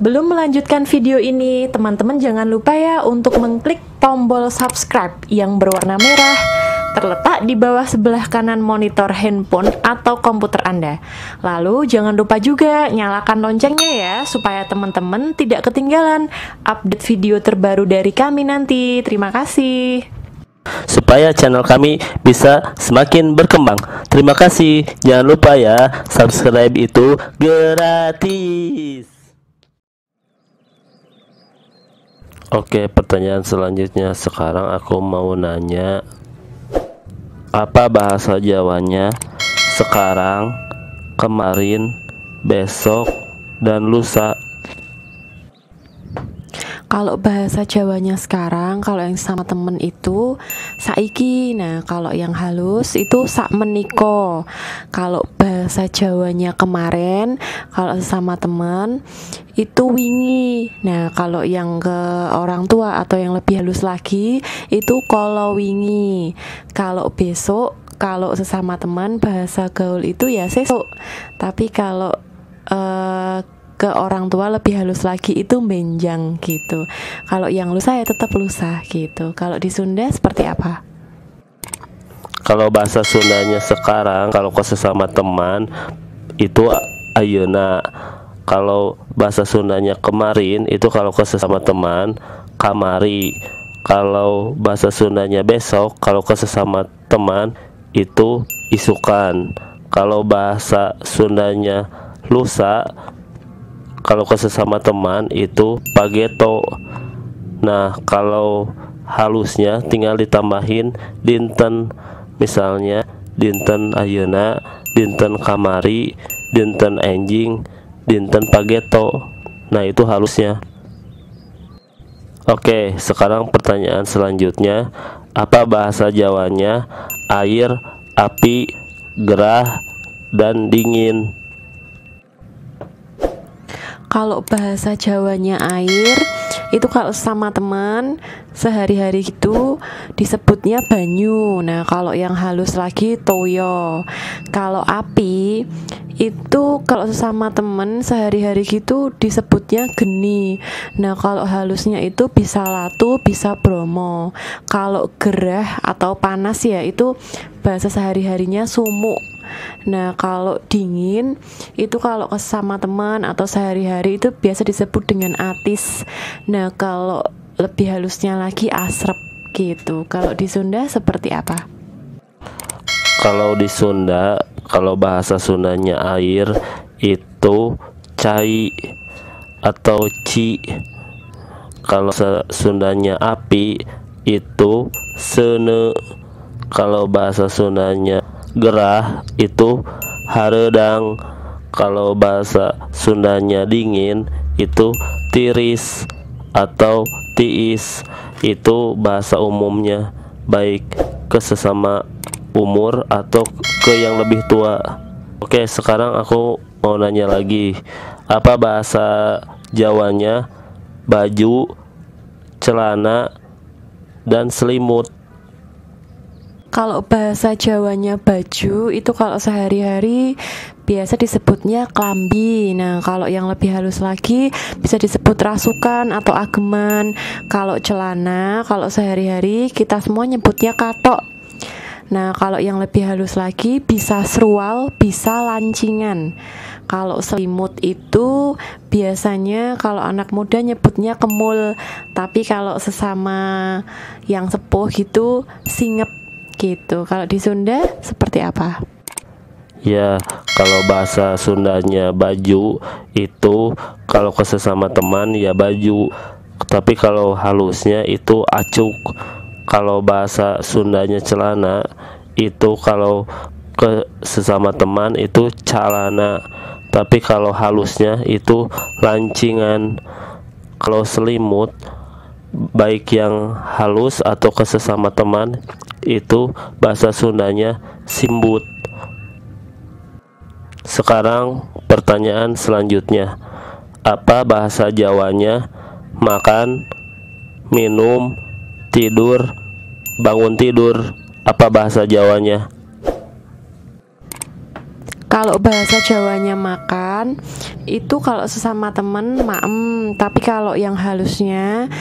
Sebelum melanjutkan video ini, teman-teman jangan lupa ya untuk mengklik tombol subscribe yang berwarna merah terletak di bawah sebelah kanan monitor handphone atau komputer Anda. Lalu jangan lupa juga nyalakan loncengnya ya, supaya teman-teman tidak ketinggalan update video terbaru dari kami nanti. Terima kasih. Supaya channel kami bisa semakin berkembang. Terima kasih. Jangan lupa ya, subscribe itu gratis. Oke, pertanyaan selanjutnya. Sekarang aku mau nanya, apa bahasa Jawanya sekarang, kemarin, besok, dan lusa? Kalau bahasa Jawanya sekarang, kalau yang sama temen itu saiki. Nah, kalau yang halus itu sak meniko. Kalau bahasa Jawanya kemarin, kalau sama temen itu wingi. Nah, kalau yang ke orang tua atau yang lebih halus lagi itu kalau wingi. Kalau besok, kalau sesama teman bahasa gaul itu ya sesuk. Tapi kalau ke orang tua lebih halus lagi itu menjang gitu. Kalau yang lusa ya tetap lusa gitu. Kalau di Sunda seperti apa? Kalau bahasa Sundanya sekarang, kalau ke sesama teman itu ayeuna. Kalau bahasa Sundanya kemarin itu kalau ke sesama teman kamari. Kalau bahasa Sundanya besok, kalau ke sesama teman itu isukan. Kalau bahasa Sundanya lusa, kalau ke sesama teman itu pageto. Nah, kalau halusnya tinggal ditambahin dinten. Misalnya dinten ayeuna, dinten kamari, dinten enjing, dinten pageto. Nah, itu halusnya. Oke, sekarang pertanyaan selanjutnya. Apa bahasa Jawanya air, api, gerah, dan dingin? Kalau bahasa Jawanya air itu kalau sama teman sehari-hari gitu disebutnya banyu. Nah, kalau yang halus lagi toyo. Kalau api itu kalau sesama temen sehari-hari gitu disebutnya geni. Nah, kalau halusnya itu bisa latu, bisa bromo. Kalau gerah atau panas ya itu bahasa sehari-harinya sumuk. Nah, kalau dingin itu kalau sesama teman atau sehari-hari itu biasa disebut dengan atis. Nah, kalau lebih halusnya lagi asrep gitu. Kalau di Sunda seperti apa? Kalau di Sunda, kalau bahasa Sundanya air itu cai atau ci. Kalau Sundanya api itu sene. Kalau bahasa Sundanya gerah itu haredang. Kalau bahasa Sundanya dingin itu tiris atau tiis. Itu bahasa umumnya, baik ke sesama umur atau ke yang lebih tua. Oke, sekarang aku mau nanya lagi. Apa bahasa Jawanya baju, celana, dan selimut? Kalau bahasa Jawanya baju itu kalau sehari-hari biasa disebutnya klambi. Nah, kalau yang lebih halus lagi bisa disebut rasukan atau ageman. Kalau celana, kalau sehari-hari kita semua nyebutnya katok. Nah, kalau yang lebih halus lagi bisa serual, bisa lancingan. Kalau selimut itu biasanya kalau anak muda nyebutnya kemul, tapi kalau sesama yang sepuh gitu singep gitu. Kalau di Sunda seperti apa? Ya, kalau bahasa Sundanya baju itu kalau ke sesama teman ya baju. Tapi kalau halusnya itu acuk. Kalau bahasa Sundanya celana itu kalau ke sesama teman itu calana. Tapi kalau halusnya itu lancingan. Kalau selimut baik yang halus atau ke sesama teman itu bahasa Sundanya simbut. Sekarang pertanyaan selanjutnya. Apa bahasa Jawanya makan, minum, tidur, bangun tidur? Apa bahasa Jawanya? Kalau bahasa Jawanya makan itu kalau sesama temen maem, tapi kalau yang halusnya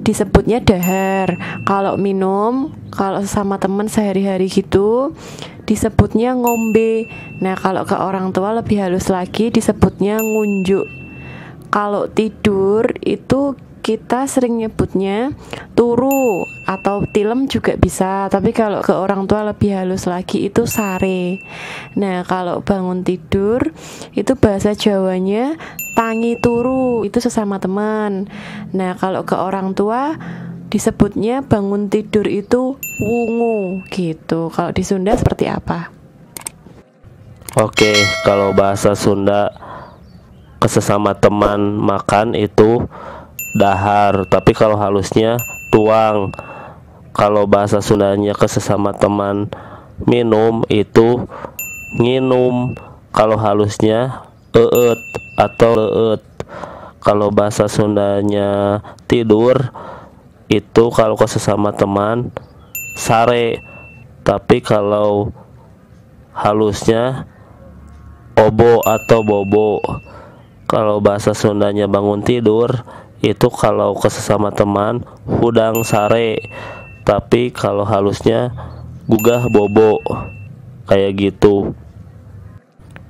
disebutnya dahar. Kalau minum, kalau sesama temen sehari-hari gitu disebutnya ngombe. Nah, kalau ke orang tua lebih halus lagi disebutnya ngunjuk. Kalau tidur itu kita sering nyebutnya turu atau tilem juga bisa, tapi kalau ke orang tua lebih halus lagi itu sare. Nah, kalau bangun tidur itu bahasa Jawanya tangi turu, itu sesama teman. Nah, kalau ke orang tua disebutnya bangun tidur itu wungu gitu. Kalau di Sunda seperti apa? Oke, kalau bahasa Sunda ke sesama teman makan itu dahar, tapi kalau halusnya tuang. Kalau bahasa Sundanya ke sesama teman minum itu nginum, kalau halusnya eut atau leut. Kalau bahasa Sundanya tidur itu kalau ke sesama teman sare, tapi kalau halusnya obo atau bobo. Kalau bahasa Sundanya bangun tidur itu kalau ke sesama teman hudang sare, tapi kalau halusnya gugah bobo, kayak gitu.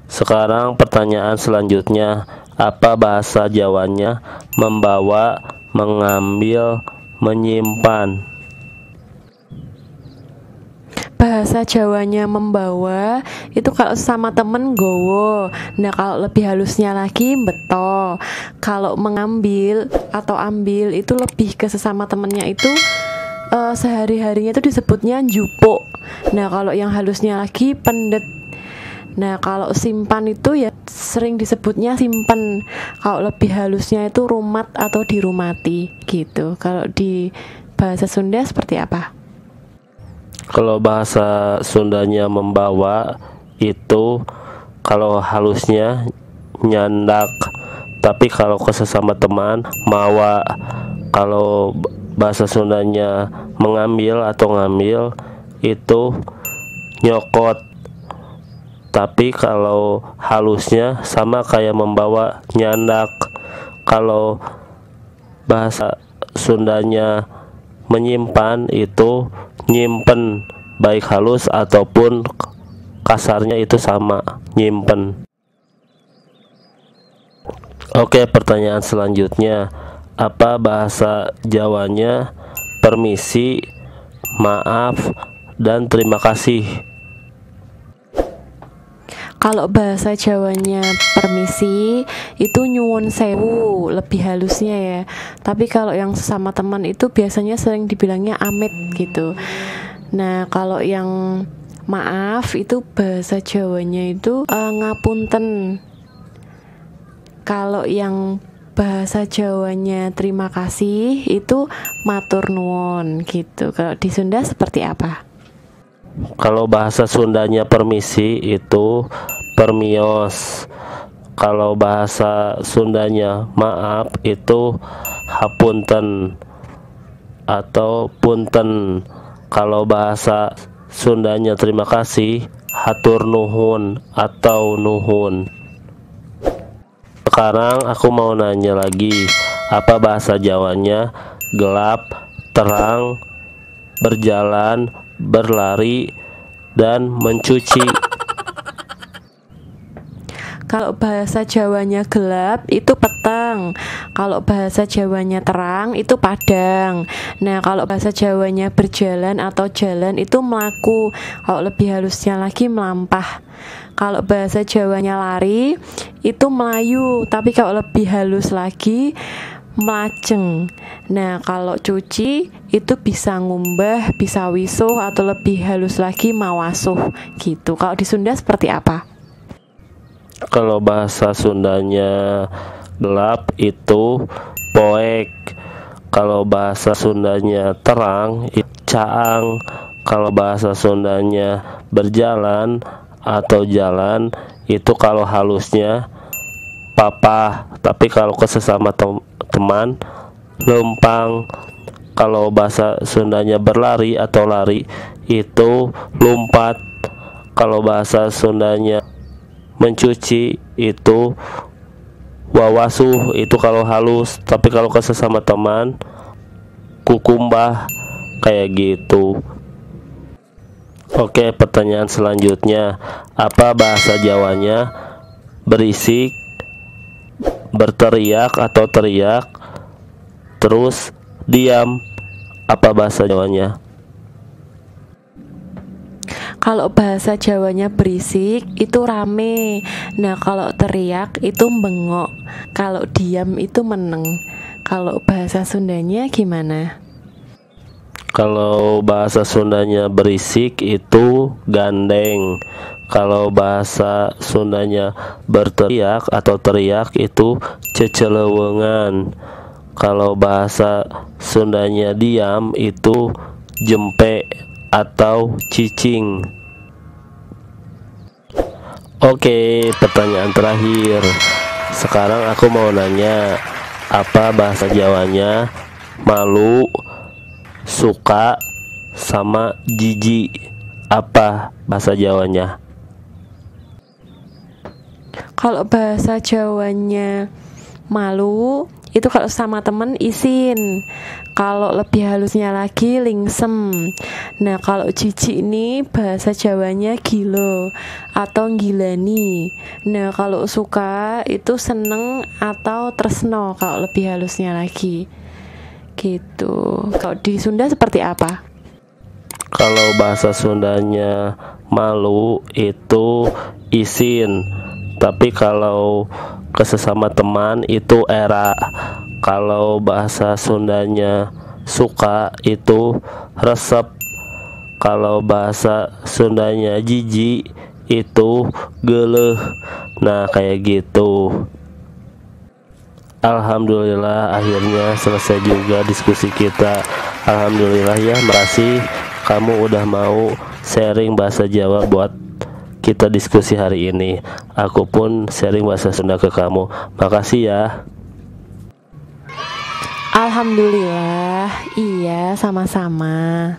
Sekarang pertanyaan selanjutnya, apa bahasa Jawanya membawa, mengambil, menyimpan? Bahasa Jawanya membawa itu kalau sama temen gowo. Nah, kalau lebih halusnya lagi beto. Kalau mengambil atau ambil itu lebih ke sesama temennya itu sehari-harinya itu disebutnya njupuk. Nah, kalau yang halusnya lagi pendet. Nah, kalau simpan itu ya sering disebutnya simpen. Kalau lebih halusnya itu rumat atau dirumati gitu. Kalau di bahasa Sunda seperti apa? Kalau bahasa Sundanya membawa itu kalau halusnya nyandak, tapi kalau ke sesama teman mawa. Kalau bahasa Sundanya mengambil atau ngambil itu nyokot, tapi kalau halusnya sama kayak membawa, nyandak. Kalau bahasa Sundanya menyimpan itu nyimpen, baik halus ataupun kasarnya itu sama, nyimpen. Oke, pertanyaan selanjutnya, apa bahasa Jawanya permisi, maaf, dan terima kasih? Kalau bahasa Jawanya permisi itu nyuwun sewu, lebih halusnya ya. Tapi kalau yang sesama teman itu biasanya sering dibilangnya amit gitu. Nah, kalau yang maaf itu bahasa Jawanya itu ngapunten. Kalau yang bahasa Jawanya terima kasih itu matur nuwun gitu. Kalau di Sunda seperti apa? Kalau bahasa Sundanya permisi itu permios. Kalau bahasa Sundanya maaf itu hapunten atau punten. Kalau bahasa Sundanya terima kasih hatur nuhun atau nuhun. Sekarang aku mau nanya lagi, apa bahasa Jawanya gelap, terang, berjalan, berlari, dan mencuci? Kalau bahasa Jawanya gelap itu petang. Kalau bahasa Jawanya terang itu padang. Nah, kalau bahasa Jawanya berjalan atau jalan itu melaku. Kalau lebih halusnya lagi melampah. Kalau bahasa Jawanya lari itu melayu, tapi kalau lebih halus lagi melajeng. Nah, kalau cuci itu bisa ngumbah, bisa wisuh, atau lebih halus lagi mawasuh gitu. Kalau di Sunda seperti apa? Kalau bahasa Sundanya gelap itu poek. Kalau bahasa Sundanya terang itu caang. Kalau bahasa Sundanya berjalan atau jalan itu kalau halusnya papa, tapi kalau ke sesama teman lempang. Kalau bahasa Sundanya berlari atau lari itu lumpat. Kalau bahasa Sundanya mencuci itu wawasuh itu kalau halus, tapi kalau ke sesama teman kukumbah kayak gitu. Oke, pertanyaan selanjutnya, apa bahasa Jawanya berisik, berteriak atau teriak, terus diam? Apa bahasa Jawanya? Kalau bahasa Jawanya berisik itu rame. Nah, kalau teriak itu bengok. Kalau diam itu meneng. Kalau bahasa Sundanya gimana? Kalau bahasa Sundanya berisik itu gandeng. Kalau bahasa Sundanya berteriak atau teriak itu cecelewengan. Kalau bahasa Sundanya diam itu jempe atau cicing. Oke, pertanyaan terakhir. Sekarang aku mau nanya, apa bahasa Jawanya malu, suka, sama jijik? Apa bahasa Jawanya? Kalau bahasa Jawanya malu itu kalau sama temen isin. Kalau lebih halusnya lagi lingsem. Nah, kalau jijik ini bahasa Jawanya gilo atau gilani. Nah, kalau suka itu seneng atau tresno kalau lebih halusnya lagi. Gitu. Kalau di Sunda seperti apa? Kalau bahasa Sundanya malu itu isin, tapi kalau ke sesama teman itu era. Kalau bahasa Sundanya suka itu resep. Kalau bahasa Sundanya jijik itu geleh. Nah, kayak gitu. Alhamdulillah, akhirnya selesai juga diskusi kita. Alhamdulillah ya, makasih kamu udah mau sharing bahasa Jawa buat kita diskusi hari ini. Aku pun sharing bahasa Sunda ke kamu. Makasih ya. Alhamdulillah, iya sama-sama.